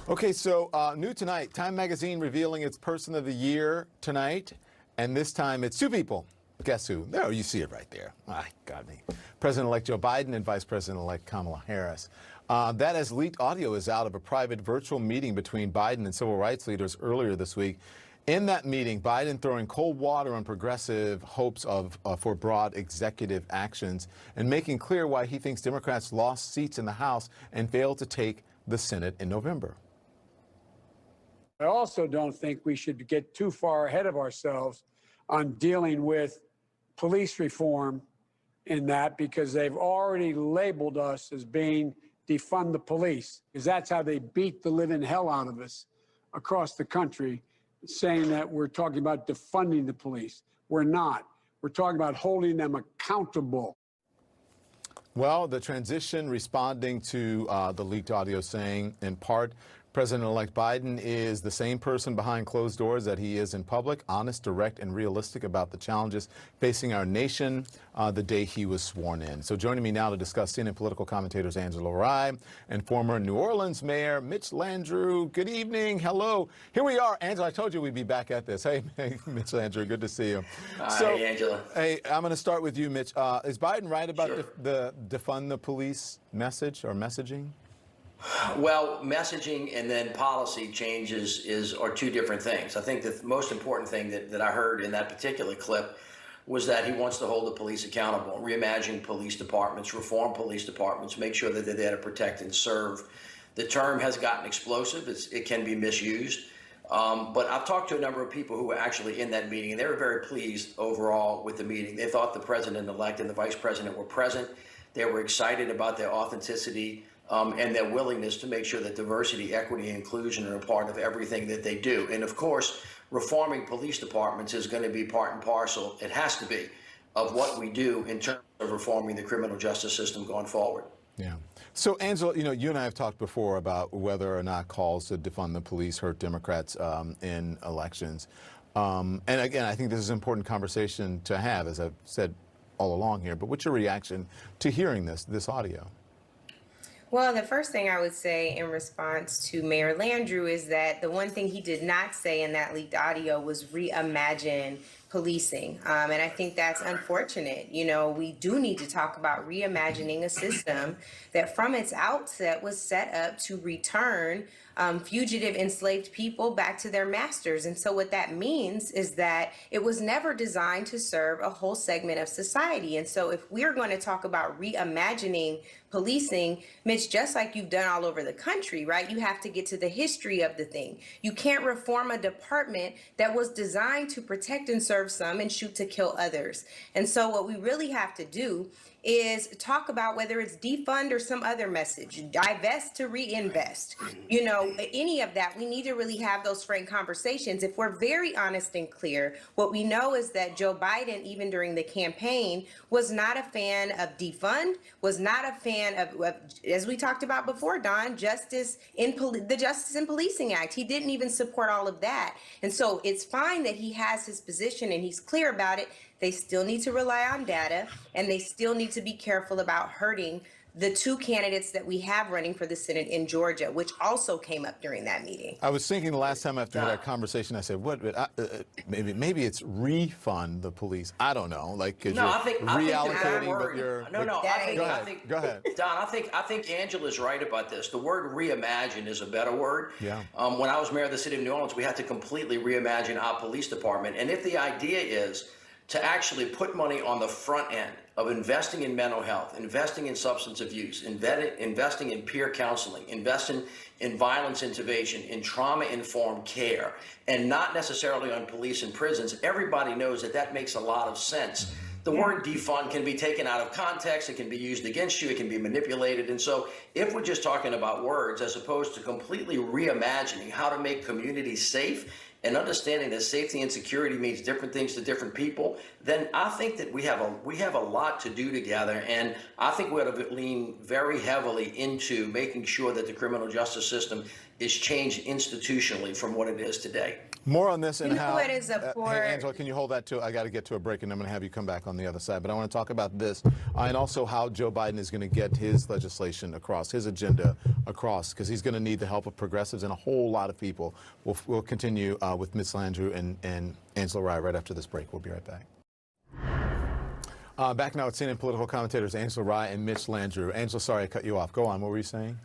Okay, so new tonight, Time Magazine revealing its Person of the Year tonight, and this time it's two people. Guess who? There, you see it right there. Got me. President-elect Joe Biden and Vice President-elect Kamala Harris. That as leaked audio is out of a private virtual meeting between Biden and civil rights leaders earlier this week. In that meeting, Biden throwing cold water on progressive hopes for broad executive actions and making clear why he thinks Democrats lost seats in the House and failed to take the Senate in November. I also don't think we should get too far ahead of ourselves on dealing with police reform in that, because they've already labeled us as being defund the police, because that's how they beat the living hell out of us across the country, saying that we're talking about defunding the police. We're not. We're talking about holding them accountable. Well, the transition responding to the leaked audio saying, in part, President-elect Biden is the same person behind closed doors that he is in public, honest, direct, and realistic about the challenges facing our nation the day he was sworn in. So joining me now to discuss CNN political commentators Angela Rye and former New Orleans Mayor Mitch Landrieu. Good evening. Hello. Here we are. Angela, I told you we'd be back at this. Hey, Mitch Landrieu, good to see you. Hi, Angela. Hey, I'm going to start with you, Mitch. Is Biden right about Sure. the defund the police message or messaging? Well, messaging and then policy changes are two different things. I think the most important thing that I heard in that particular clip was that he wants to hold the police accountable, reimagine police departments, reform police departments, make sure that they're there to protect and serve. The term has gotten explosive. It can be misused. But I've talked to a number of people who were actually in that meeting, and they were very pleased overall with the meeting. They thought the president-elect and the vice president were present. They were excited about their authenticity and their willingness to make sure that diversity, equity, and inclusion are a part of everything that they do. And of course, reforming police departments is going to be part and parcel, it has to be, of what we do in terms of reforming the criminal justice system going forward. Yeah. So, Angela, you and I have talked before about whether or not calls to defund the police hurt Democrats in elections. And again, I think this is an important conversation to have, as I've said all along here. But what's your reaction to hearing this audio? Well, the first thing I would say in response to Mayor Landrieu is that the one thing he did not say in that leaked audio was reimagine policing. And I think that's unfortunate. We do need to talk about reimagining a system that from its outset was set up to return fugitive enslaved people back to their masters. And so what that means is that it was never designed to serve a whole segment of society. And so if we're going to talk about reimagining policing, Mitch, just like you've done all over the country, right? You have to get to the history of the thing. You can't reform a department that was designed to protect and serve some and shoot to kill others. And so what we really have to do is talk about whether it's defund or some other message, divest to reinvest, any of that. We need to really have those frank conversations. If we're very honest and clear, what we know is that Joe Biden, even during the campaign, was not a fan of defund, was not a fan of as we talked about before, Don, the Justice in Policing Act. He didn't even support all of that. And so it's fine that he has his position and he's clear about it. They still need to rely on data, and they still need to be careful about hurting the two candidates that we have running for the Senate in Georgia, which also came up during that meeting. I was thinking the last time after that conversation, I said, "What? Maybe it's refund the police. I don't know, like because No, you're I think reallocating, but you're Don, I think Angela's right about this. The word reimagine is a better word. Yeah. When I was mayor of the city of New Orleans, we had to completely reimagine our police department, and if the idea is to actually put money on the front end of investing in mental health, investing in substance abuse, investing in peer counseling, investing in violence intervention, in trauma-informed care, and not necessarily on police and prisons, everybody knows that makes a lot of sense. The word defund can be taken out of context, it can be used against you, it can be manipulated. And so if we're just talking about words as opposed to completely reimagining how to make communities safe and understanding that safety and security means different things to different people, then I think that we have a lot to do together. And I think we ought to lean very heavily into making sure that the criminal justice system is changed institutionally from what it is today. More on this and You know how. what is a poor- Hey, Angela, can you hold that too? I got to get to a break, and I'm going to have you come back on the other side. But I want to talk about this and also how Joe Biden is going to get his legislation across, his agenda across, because he's going to need the help of progressives and a whole lot of people. We'll continue with Ms. Landrieu and Angela Rye right after this break. We'll be right back. Back now with CNN political commentators Angela Rye and Mitch Landrieu. Angela, sorry I cut you off. Go on. What were you saying?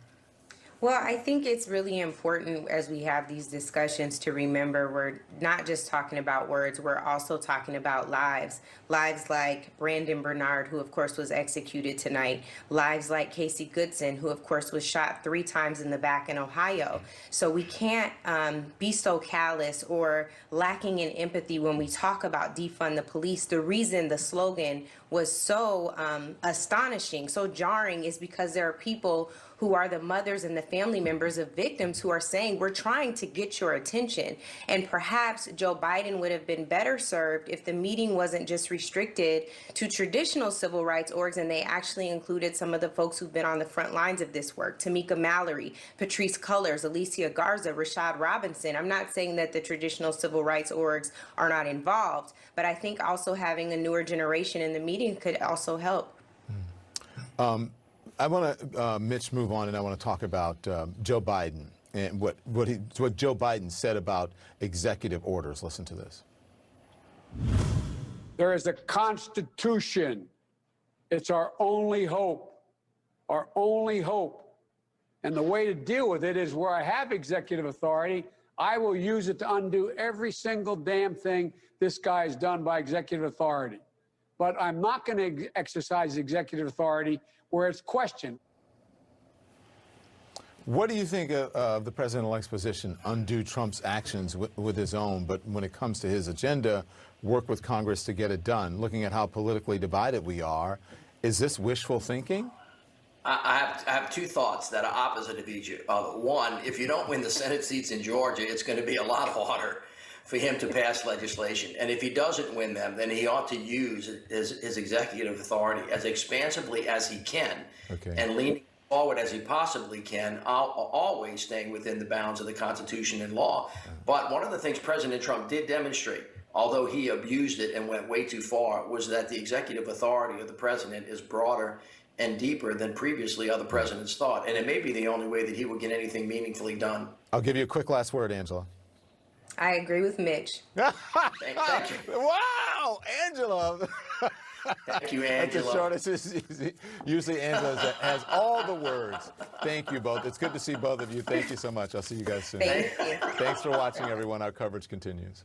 Well, I think it's really important as we have these discussions to remember we're not just talking about words, we're also talking about lives. Lives like Brandon Bernard, who of course was executed tonight. Lives like Casey Goodson, who of course was shot 3 times in the back in Ohio. So we can't be so callous or lacking in empathy when we talk about defund the police. The reason the slogan was so astonishing, so jarring, is because there are people who are the mothers and the family members of victims who are saying, we're trying to get your attention. And perhaps Joe Biden would have been better served if the meeting wasn't just restricted to traditional civil rights orgs and they actually included some of the folks who've been on the front lines of this work. Tamika Mallory, Patrice Cullors, Alicia Garza, Rashad Robinson. I'm not saying that the traditional civil rights orgs are not involved, but I think also having a newer generation in the meeting could also help. I want to, Mitch, move on, and I want to talk about Joe Biden and what Joe Biden said about executive orders. Listen to this. There is a Constitution. It's our only hope. Our only hope. And the way to deal with it is where I have executive authority, I will use it to undo every single damn thing this guy has done by executive authority. But I'm not going to exercise executive authority where it's questioned. What do you think of the president-elect's position? Undo Trump's actions with his own, but when it comes to his agenda, work with Congress to get it done. Looking at how politically divided we are, is this wishful thinking? I have 2 thoughts that are opposite of each other. One, if you don't win the Senate seats in Georgia, it's going to be a lot harder for him to pass legislation. And if he doesn't win them, then he ought to use his executive authority as expansively as he can, and leaning forward as he possibly can, always staying within the bounds of the Constitution and law. But one of the things President Trump did demonstrate, although he abused it and went way too far, was that the executive authority of the president is broader and deeper than previously other presidents thought. And it may be the only way that he will get anything meaningfully done. I'll give you a quick last word, Angela. I agree with Mitch. Thank you. Wow, Angela. Thank you, Angela. That's the shortest. Usually Angela has all the words. Thank you both. It's good to see both of you. Thank you so much. I'll see you guys soon. Thank you. Thanks for watching, everyone. Our coverage continues.